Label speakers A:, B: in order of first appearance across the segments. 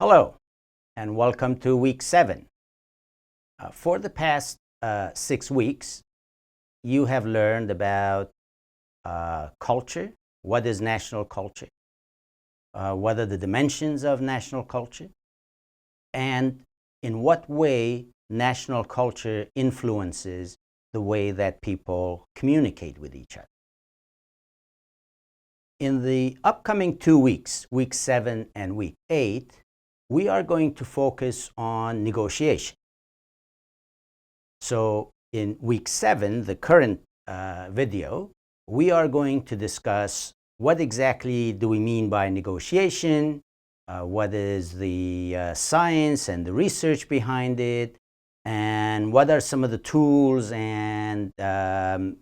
A: Hello, and welcome to week 7. For the past 6 weeks, you have learned about culture. What is national culture? What are the dimensions of national culture? And in what way national culture influences the way that people communicate with each other. In the upcoming 2 weeks, week 7 and week 8, we are going to focus on negotiation. So in week 7, the current video, we are going to discuss what exactly do we mean by negotiation, what is the science and the research behind it, and what are some of the tools and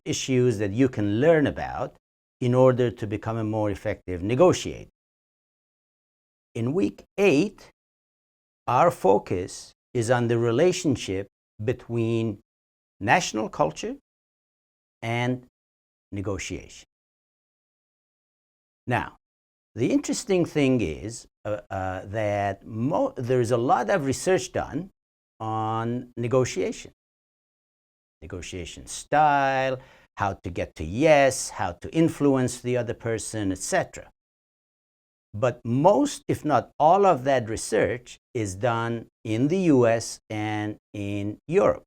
A: issues that you can learn about in order to become a more effective negotiator. In week 8, our focus is on the relationship between national culture and negotiation. Now, the interesting thing is that there is a lot of research done on negotiation style, how to get to yes, how to influence the other person, etc. But most, if not all of that research is done in the US and in Europe.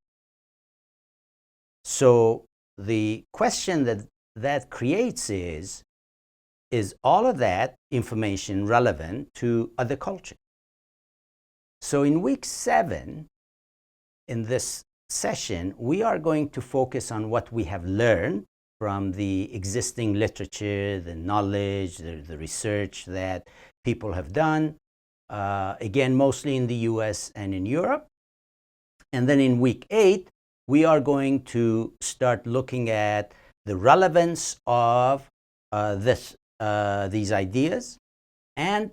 A: So the question that creates is all of that information relevant to other cultures? So in week 7, in this session, we are going to focus on what we have learned from the existing literature, the knowledge, the research that people have done, again, mostly in the US and in Europe. And then in week 8, we are going to start looking at the relevance of these ideas and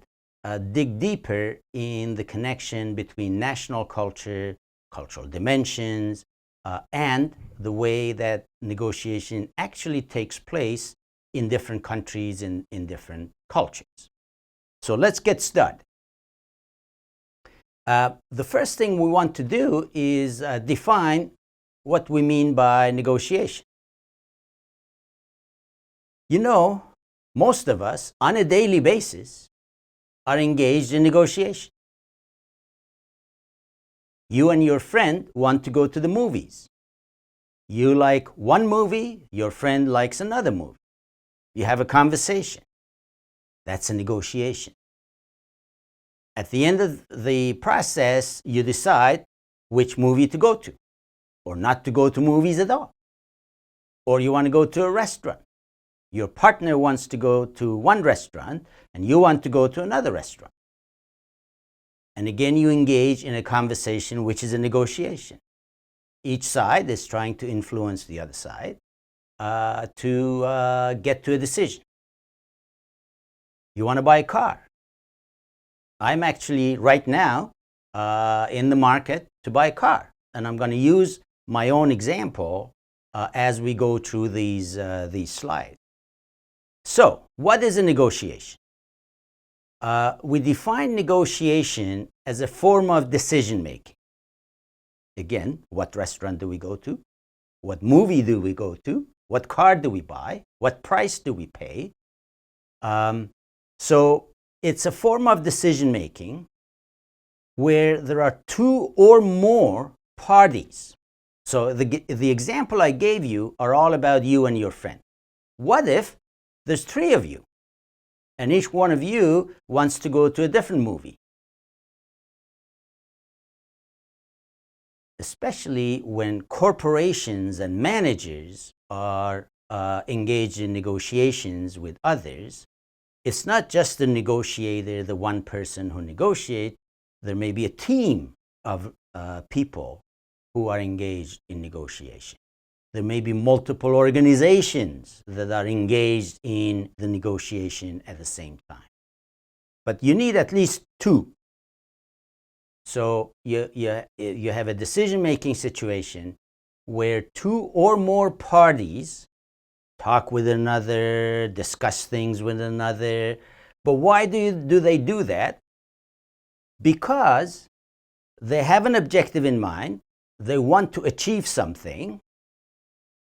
A: dig deeper in the connection between national culture, cultural dimensions, and the way that negotiation actually takes place in different countries and in different cultures. So let's get started. The first thing we want to do is define what we mean by negotiation. You know, most of us on a daily basis are engaged in negotiation. You and your friend want to go to the movies. You like one movie, your friend likes another movie. You have a conversation. That's a negotiation. At the end of the process, you decide which movie to go to, or not to go to movies at all. Or you want to go to a restaurant. Your partner wants to go to one restaurant, and you want to go to another restaurant. And again, you engage in a conversation, which is a negotiation. Each side is trying to influence the other side to get to a decision. You want to buy a car. I'm actually right now in the market to buy a car. And I'm going to use my own example as we go through these slides. So, what is a negotiation? We define negotiation as a form of decision making. Again, what restaurant do we go to? What movie do we go to? What car do we buy? What price do we pay? So it's a form of decision making where there are two or more parties. So the example I gave you are all about you and your friend. What if there's 3 of you and each one of you wants to go to a different movie? Especially when corporations and managers are engaged in negotiations with others, it's not just the negotiator, the one person who negotiates. There may be a team of people who are engaged in negotiation. There may be multiple organizations that are engaged in the negotiation at the same time. But you need at least 2. So you have a decision-making situation where 2 or more parties talk with another, discuss things with another. But why do they do that? because they have an objective in mind. They want to achieve something,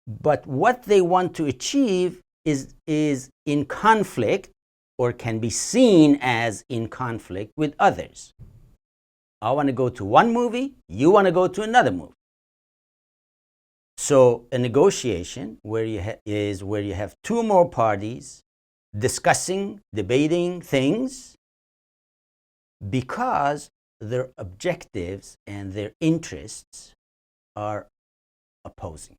A: but what they want to achieve is in conflict, or can be seen as in conflict with others. I want to go to one movie, you want to go to another movie. So a negotiation is where you have two more parties discussing, debating things, because their objectives and their interests are opposing.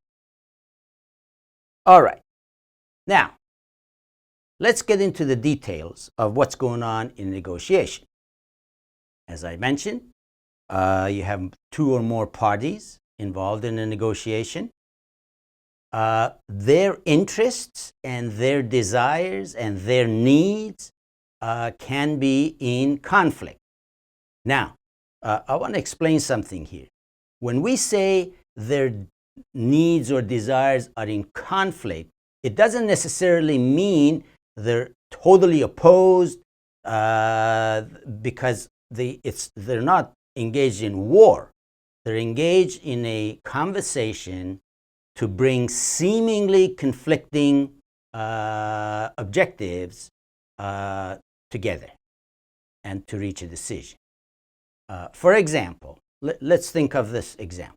A: All right. Now, let's get into the details of what's going on in negotiation. As I mentioned, you have two or more parties involved in a negotiation. Their interests and their desires and their needs can be in conflict. Now, I want to explain something here. When we say their needs or desires are in conflict, it doesn't necessarily mean they're totally opposed, because they're not engaged in war. They're engaged in a conversation to bring seemingly conflicting objectives together and to reach a decision. For example, let's think of this example.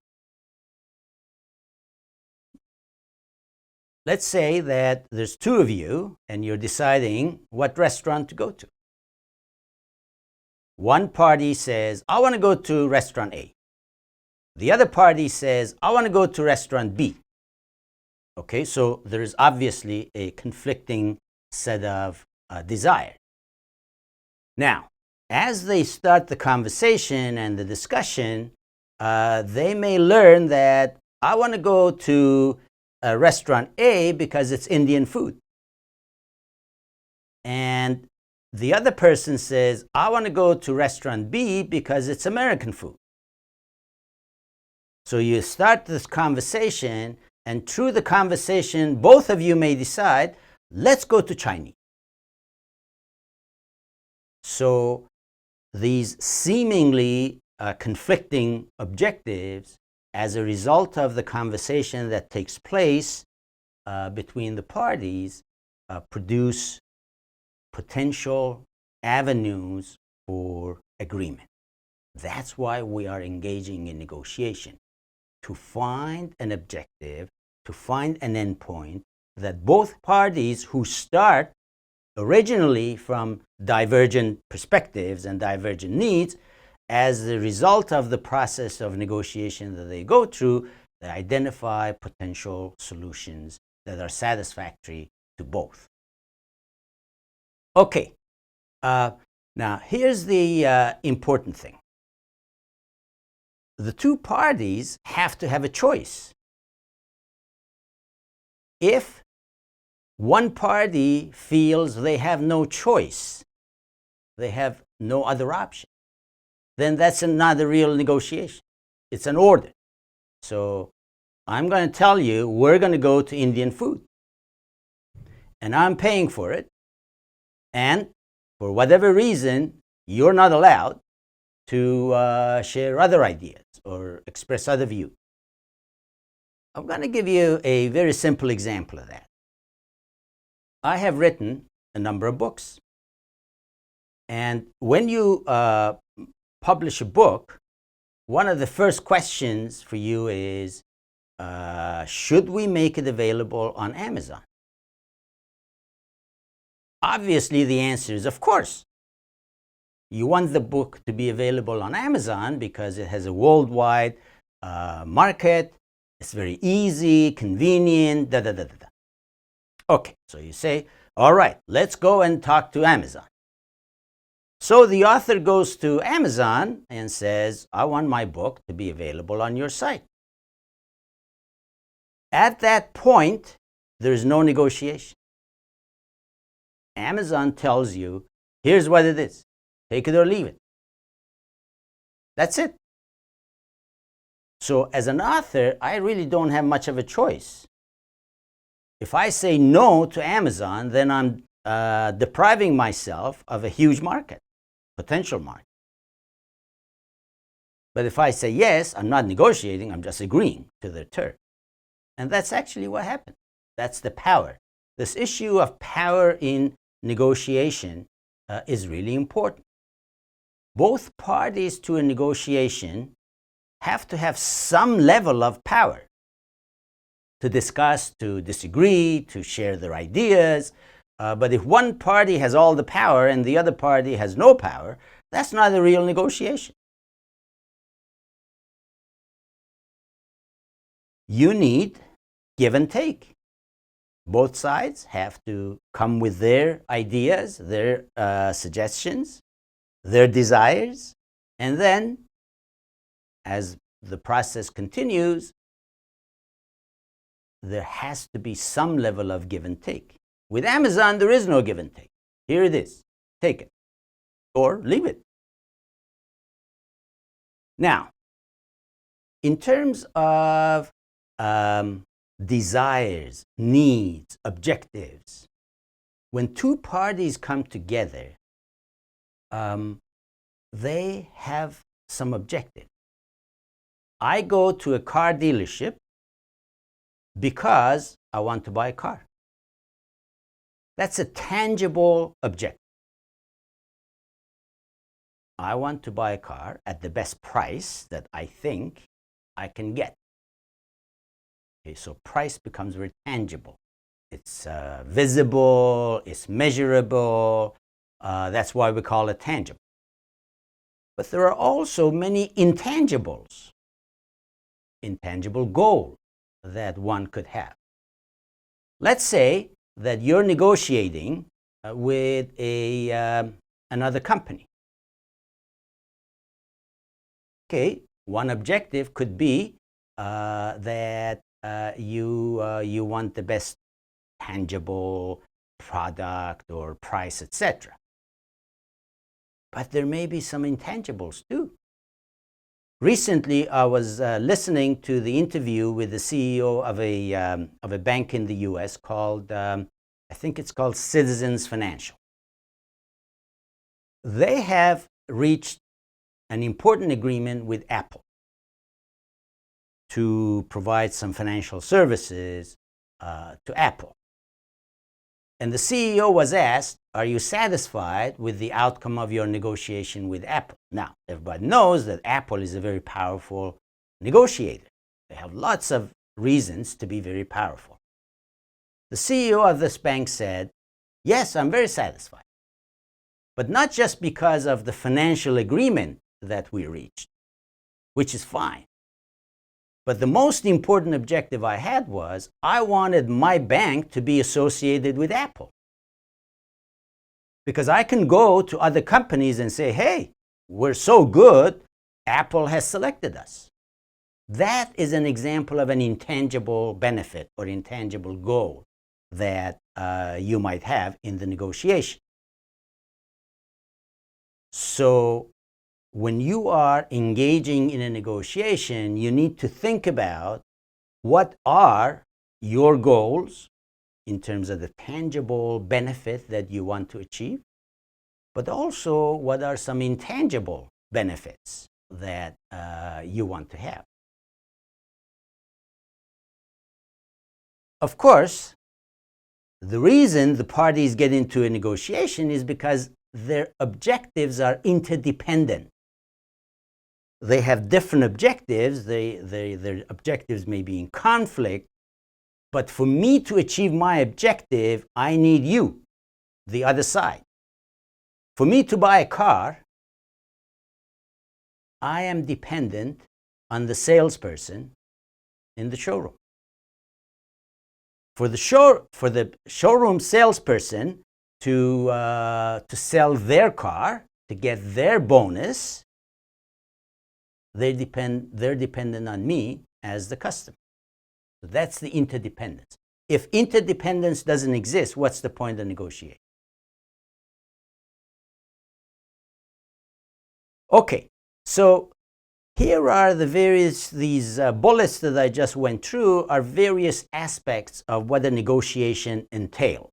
A: Let's say that there's two of you and you're deciding what restaurant to go to. One party says, I want to go to restaurant A. The other party says, I want to go to restaurant B. Okay, so there is obviously a conflicting set of desires. Now, as they start the conversation and the discussion, they may learn that I want to go to restaurant A because it's Indian food. And the other person says, I want to go to restaurant B because it's American food. So you start this conversation, and through the conversation, both of you may decide, let's go to Chinese. So these seemingly conflicting objectives, as a result of the conversation that takes place between the parties, produce potential avenues for agreement. That's why we are engaging in negotiation, to find an objective, to find an endpoint that both parties who start originally from divergent perspectives and divergent needs, as a result of the process of negotiation that they go through, they identify potential solutions that are satisfactory to both. Okay, now here's the important thing. The two parties have to have a choice. If one party feels they have no choice, they have no other option, then that's not a real negotiation. It's an order. So I'm going to tell you, we're going to go to Indian food. And I'm paying for it. And for whatever reason, you're not allowed to share other ideas or express other views. I'm going to give you a very simple example of that. I have written a number of books. And when you publish a book, one of the first questions for you is, should we make it available on Amazon? Obviously, the answer is of course. You want the book to be available on Amazon because it has a worldwide market. It's very easy, convenient, Okay, so you say, all right, let's go and talk to Amazon. So the author goes to Amazon and says, I want my book to be available on your site. At that point, there's no negotiation. Amazon tells you, here's what it is. Take it or leave it. That's it. So as an author, I really don't have much of a choice. If I say no to Amazon, then I'm depriving myself of a huge market, potential market. But if I say yes, I'm not negotiating, I'm just agreeing to their terms. And that's actually what happened. That's the power. This issue of power in negotiation is really important. Both parties to a negotiation have to have some level of power to discuss, to disagree, to share their ideas. But if one party has all the power and the other party has no power, that's not a real negotiation. You need give and take. Both sides have to come with their ideas, their suggestions, their desires, and then as the process continues, there has to be some level of give and take. With Amazon, there is no give and take. Here it is. Take it or leave it. Now, in terms of desires, needs, objectives, when two parties come together, they have some objective. I go to a car dealership because I want to buy a car. That's a tangible objective. I want to buy a car at the best price that I think I can get. Okay, so price becomes very tangible. It's visible, it's measurable. That's why we call it tangible. But there are also many intangibles, intangible goals that one could have. Let's say that you're negotiating with another company. Okay, one objective could be that you want the best tangible product or price, etc. But there may be some intangibles too. Recently, I was listening to the interview with the CEO of a bank in the U.S. called, I think it's called Citizens Financial. They have reached an important agreement with Apple to provide some financial services to Apple. And the CEO was asked, are you satisfied with the outcome of your negotiation with Apple? Now, everybody knows that Apple is a very powerful negotiator. They have lots of reasons to be very powerful. The CEO of this bank said, yes, I'm very satisfied. But not just because of the financial agreement that we reached, which is fine. But the most important objective I had was I wanted my bank to be associated with Apple. Because I can go to other companies and say, hey, we're so good, Apple has selected us. That is an example of an intangible benefit or intangible goal that you might have in the negotiation. So when you are engaging in a negotiation, you need to think about what are your goals in terms of the tangible benefit that you want to achieve, but also what are some intangible benefits that you want to have. Of course, the reason the parties get into a negotiation is because their objectives are interdependent. They have different objectives. Their objectives may be in conflict. But for me to achieve my objective, I need you, the other side. For me to buy a car, I am dependent on the salesperson in the showroom. For the showroom salesperson to sell their car, to get their bonus, they're dependent on me as the customer. So that's the interdependence. If interdependence doesn't exist, what's the point of negotiating? Okay, so here are these bullets that I just went through are various aspects of what a negotiation entails.